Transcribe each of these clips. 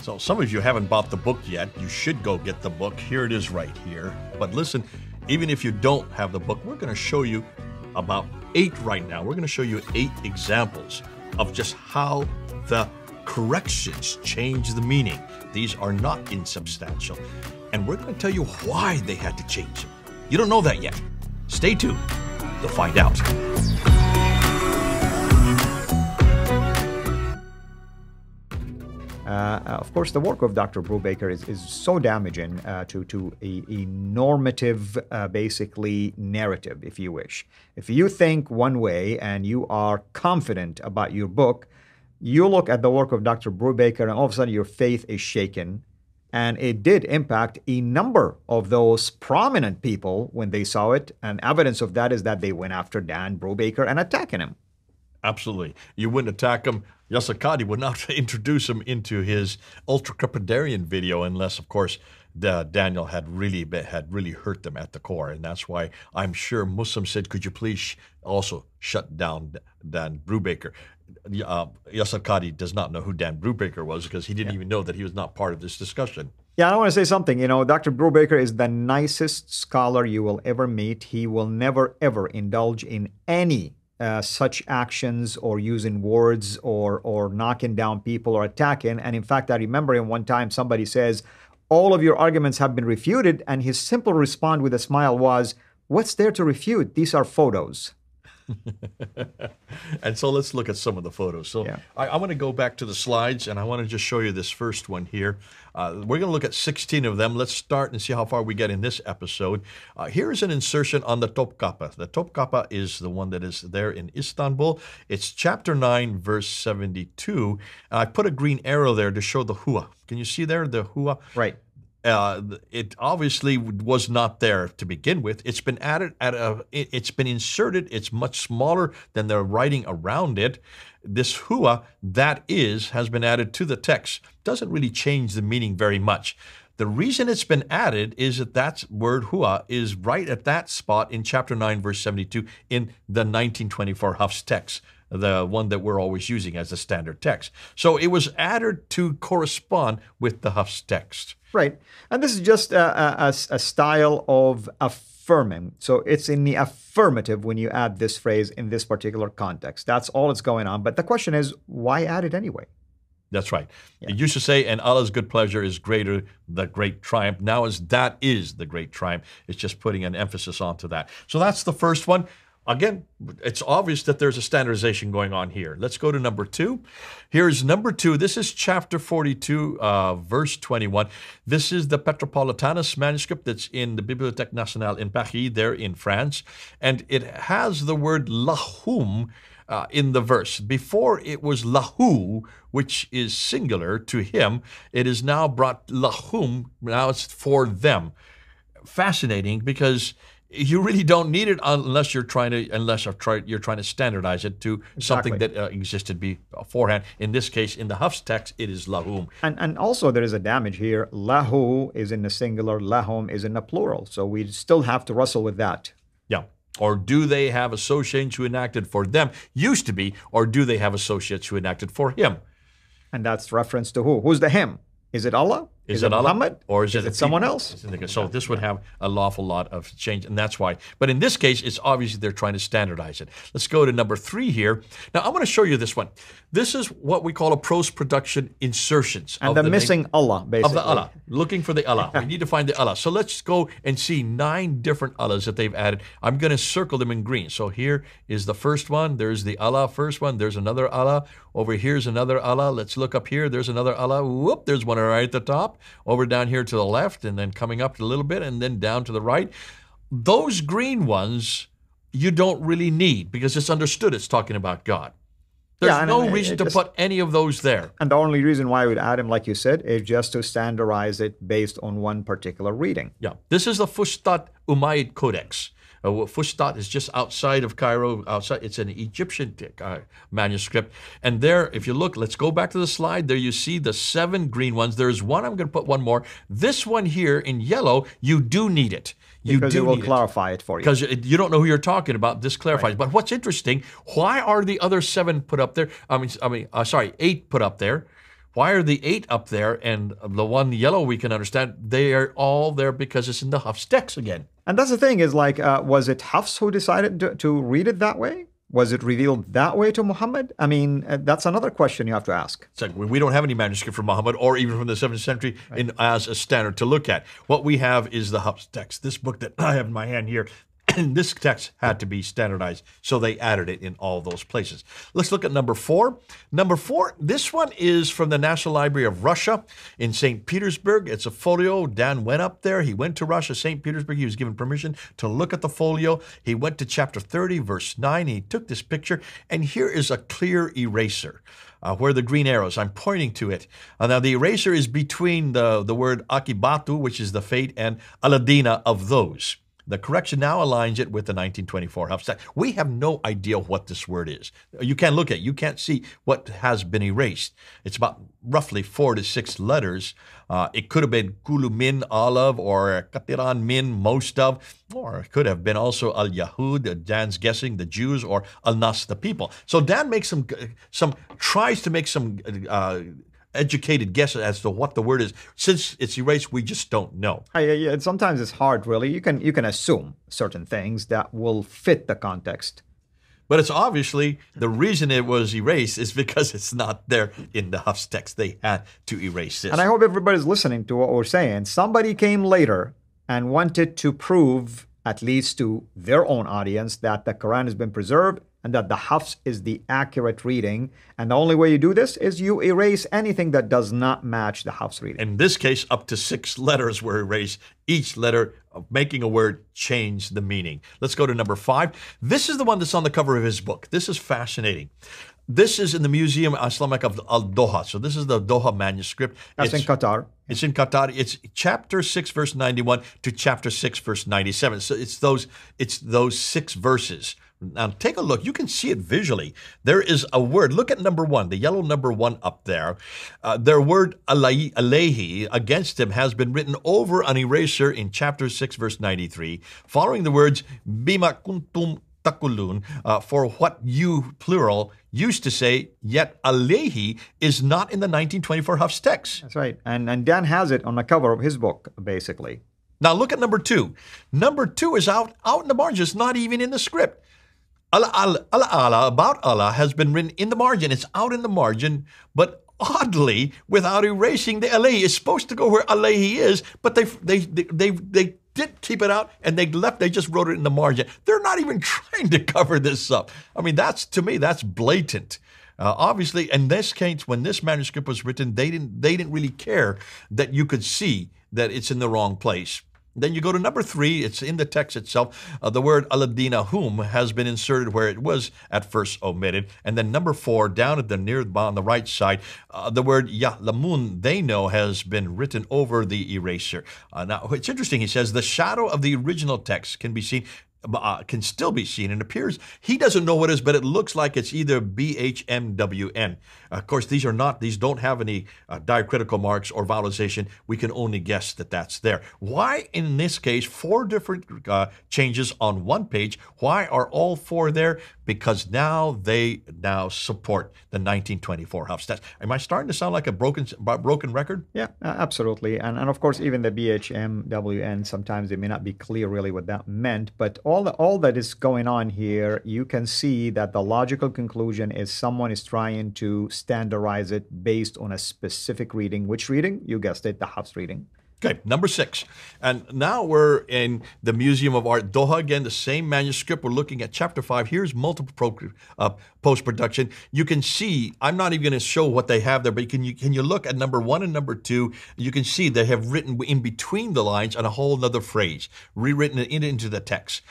So some of you haven't bought the book yet. You should go get the book. Here it is right here. But listen, even if you don't have the book, we're going to show you about 8 right now. We're going to show you 8 examples of just how the corrections change the meaning. These are not insubstantial. And we're going to tell you why they had to change them. You don't know that yet. Stay tuned to find out. Of course, the work of Dr. Brubaker is so damaging to a normative, basically, narrative, if you wish. If you think one way and you are confident about your book, you look at the work of Dr. Brubaker and all of a sudden your faith is shaken. And it did impact a number of those prominent people when they saw it. And evidence of that is that they went after Dan Brubaker and attacking him. Absolutely. You wouldn't attack him. Yasser Qadhi would not introduce him into his ultra-crepidarian video unless, of course, Daniel had really hurt them at the core. And that's why I'm sure Muslims said, could you please also shut down Dan Brubaker? Yasser Qadhi does not know who Dan Brubaker was because he didn't even know that he was not part of this discussion. Yeah, I want to say something. You know, Dr. Brubaker is the nicest scholar you will ever meet. He will never, ever indulge in any such actions or using words or knocking down people or attacking. And in fact, I remember him one time somebody says, all of your arguments have been refuted. And his simple response with a smile was, what's there to refute? These are photos. And so let's look at some of the photos. So yeah. I want to go back to the slides and I want to just show you this first one here. We're going to look at 16 of them. Let's start and see how far we get in this episode. Here is an insertion on the Topkapı. The Topkapı is the one that is there in Istanbul. It's chapter 9, verse 72. I put a green arrow there to show the hua. Can you see there, the hua? Right. It obviously was not there to begin with. It's been added it's been inserted. It's much smaller than the writing around it. This hua, that is, has been added to the text. Doesn't really change the meaning very much. The reason it's been added is that word hua is right at that spot in chapter 9, verse 72 in the 1924 Hafs text, the one that we're always using as the standard text. So it was added to correspond with the Hafs text. Right. And this is just a style of affirming. So it's in the affirmative when you add this phrase in this particular context. That's all that's going on. But the question is, why add it anyway? That's right. Yeah. It used to say, and Allah's good pleasure is greater, the great triumph. Now that is the great triumph. It's just putting an emphasis onto that. So that's the first one. Again, it's obvious that there's a standardization going on here. Let's go to number 2. Here's number 2. This is chapter 42, verse 21. This is the Petropolitanus manuscript that's in the Bibliothèque Nationale in Paris, there in France. And it has the word lahum in the verse. Before it was lahu, which is singular to him. It is now brought lahum. Now it's for them. Fascinating because you really don't need it unless you're trying to standardize it to something that existed beforehand. In this case, in the Hafs text, it is lahum. And also there is a damage here. Lahu is in the singular, lahum is in the plural. So we still have to wrestle with that. Yeah. Or do they have associates who enacted for them? Used to be, or do they have associates who enacted for him? And that's reference to who? Who's the him? Is it Allah? Is it Muhammad? Or is it someone else? So this would have a lawful lot of change, and that's why. But in this case, it's obviously they're trying to standardize it. Let's go to number 3 here. Now, I'm going to show you this one. This is what we call a post-production insertions. And the missing Allah, basically. Of the Allah. Looking for the Allah. We need to find the Allah. So let's go and see 9 different Allahs that they've added. I'm going to circle them in green. So here is the first one. There's the Allah first one. There's another Allah. Over here's another Allah. Let's look up here. There's another Allah. Whoop, there's one right at the top. Over down here to the left, and then coming up a little bit, and then down to the right. Those green ones you don't really need because it's understood it's talking about God. There's no reason to put any of those there. And the only reason why I would add them, like you said, is just to standardize it based on one particular reading. Yeah. This is the Fustat Umayyad Codex. Fustat is just outside of Cairo. It's an Egyptian manuscript. And there, if you look, let's go back to the slide. There you see the 7 green ones. There's one, I'm going to put one more. This one here in yellow, you do need it. Because it will clarify it for you. Because you don't know who you're talking about. This clarifies. Right. But what's interesting, why are the other 7 put up there? 8 put up there? Why are the 8 up there and the one yellow we can understand? They are all there because it's in the Hafs text again. And that's the thing is like, was it Hafs who decided to read it that way? Was it revealed that way to Muhammad? I mean, that's another question you have to ask. It's like we don't have any manuscript from Muhammad or even from the 7th century as a standard to look at. What we have is the Hafs text. This book that I have in my hand here, this text had to be standardized, so they added it in all those places. Let's look at number 4. Number 4, this one is from the National Library of Russia in St. Petersburg. It's a folio. Dan went up there. He went to Russia, St. Petersburg. He was given permission to look at the folio. He went to chapter 30, verse 9. He took this picture, and here is a clear eraser. Where the green arrows, I'm pointing to it. Now the eraser is between the word akibatu, which is the fate, and aladina of those. The correction now aligns it with the 1924 Hafs text. We have no idea what this word is. You can't look at it. You can't see what has been erased. It's about roughly 4 to 6 letters. It could have been kulu min, olive, or katiran min, most of, or it could have been also al-Yahud, Dan's guessing, the Jews, or al-Nas, the people. So Dan makes tries to make some educated guess as to what the word is. Since it's erased, we just don't know. Yeah, sometimes it's hard, really. You can assume certain things that will fit the context. But it's obviously the reason it was erased is because it's not there in the Hafs text. They had to erase this. And I hope everybody's listening to what we're saying. Somebody came later and wanted to prove, at least to their own audience, that the Quran has been preserved and that the Hafs is the accurate reading. And the only way you do this is you erase anything that does not match the Hafs reading. In this case, up to 6 letters were erased. Each letter of making a word changed the meaning. Let's go to number 5. This is the one that's on the cover of his book. This is fascinating. This is in the Museum Islamic of Al-Doha. So this is the Doha manuscript. That's in Qatar. It's in Qatar. It's chapter 6, verse 91 to chapter 6, verse 97. So it's those 6 verses. Now take a look. You can see it visually. There is a word. Look at number 1, the yellow number 1 up there. Their word alayhi against him has been written over an eraser in chapter 6, verse 93, following the words bima kuntum takulun, for what you, plural, used to say, yet alayhi is not in the 1924 Hafs text. That's right. And Dan has it on the cover of his book, basically. Now look at number 2. Number 2 is out in the margin. It's not even in the script. Allah, about Allah, has been written in the margin. It's out in the margin, but oddly, without erasing the alayhi. It's supposed to go where alayhi is, but they did keep it out, and they just wrote it in the margin. They're not even trying to cover this up. I mean, to me, that's blatant. Obviously, in this case, when this manuscript was written, they didn't really care that you could see that it's in the wrong place. Then you go to number 3, it's in the text itself. The word aladina whom has been inserted where it was at first omitted. And then number 4, down at on the right side, the word ya'lamun, they know, has been written over the eraser. Now, it's interesting, he says, the shadow of the original text can still be seen and appears. He doesn't know what it is, but it looks like it's either BHMWN. Of course, these don't have any diacritical marks or vowelization. We can only guess that that's there. Why, in this case, 4 different changes on one page? Why are all 4 there? Because they support the 1924 Hafs text. Am I starting to sound like a broken record? Yeah, absolutely. And of course, even the BHMWN, sometimes it may not be clear really what that meant, but all that is going on here, you can see that the logical conclusion is someone is trying to standardize it based on a specific reading. Which reading? You guessed it, the Hafs reading. Okay, number 6. And now we're in the Museum of Art, Doha. Again, the same manuscript. We're looking at chapter 5. Here's multiple post-production. You can see, I'm not even going to show what they have there, but can you look at number 1 and number 2? You can see they have written in between the lines on a whole other phrase, rewritten it into the text.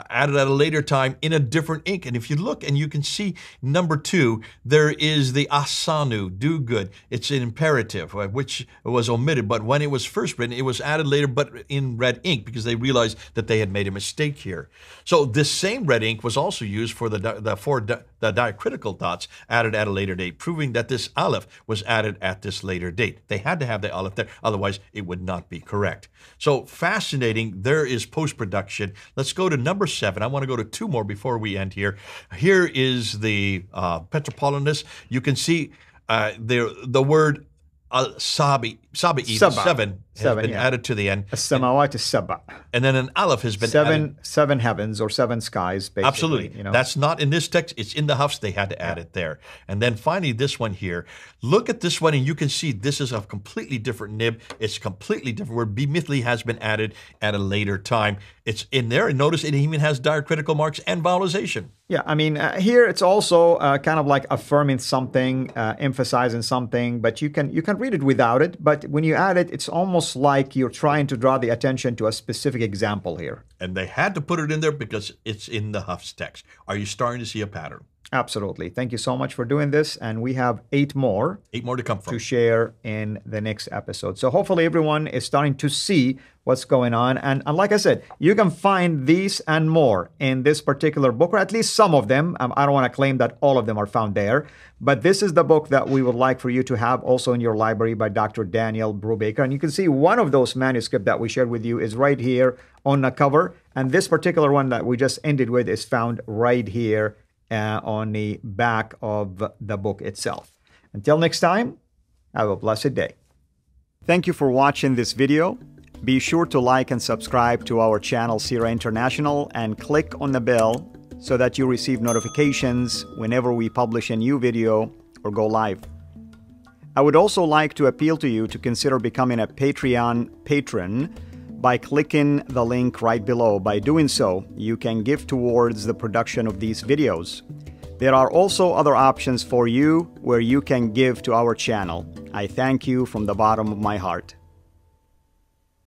Added at a later time in a different ink. And if you look and you can see number 2, there is the asanu, do good. It's an imperative, which was omitted. But when it was first written, it was added later, but in red ink, because they realized that they had made a mistake here. So this same red ink was also used for the diacritical dots added at a later date, proving that this aleph was added at this later date. They had to have the aleph there, otherwise it would not be correct. So fascinating. There is post-production. Let's go to number 7. I want to go to 2 more before we end here. Here is the Petropolitanus. You can see the word Sabi, Saba. seven has been added to the end. As-samawat is Saba. And then an aleph has been added. Seven heavens or seven skies, basically. Absolutely. You know? That's not in this text. It's in the Hafs. They had to add it there. And then finally, this one here. Look at this one, and you can see this is a completely different nib. It's completely different, where bimithli has been added at a later time. It's in there, and notice it even has diacritical marks and vowelization. Yeah, I mean, here it's also kind of like affirming something, emphasizing something, but you can read it without it. But when you add it, it's almost like you're trying to draw the attention to a specific example here. And they had to put it in there because it's in the Hafs text. Are you starting to see a pattern? Absolutely. Thank you so much for doing this. And we have 8 more. 8 more to come from. To share in the next episode. So hopefully everyone is starting to see what's going on. And like I said, you can find these and more in this particular book, or at least some of them. I don't want to claim that all of them are found there. But this is the book that we would like for you to have also in your library by Dr. Daniel Brubaker. And you can see one of those manuscripts that we shared with you is right here on the cover. And this particular one that we just ended with is found right here on the back of the book itself. Until next time, have a blessed day. Thank you for watching this video. Be sure to like and subscribe to our channel CIRA International and click on the bell so that you receive notifications whenever we publish a new video or go live. I would also like to appeal to you to consider becoming a Patreon patron by clicking the link right below. By doing so, you can give towards the production of these videos. There are also other options for you where you can give to our channel. I thank you from the bottom of my heart.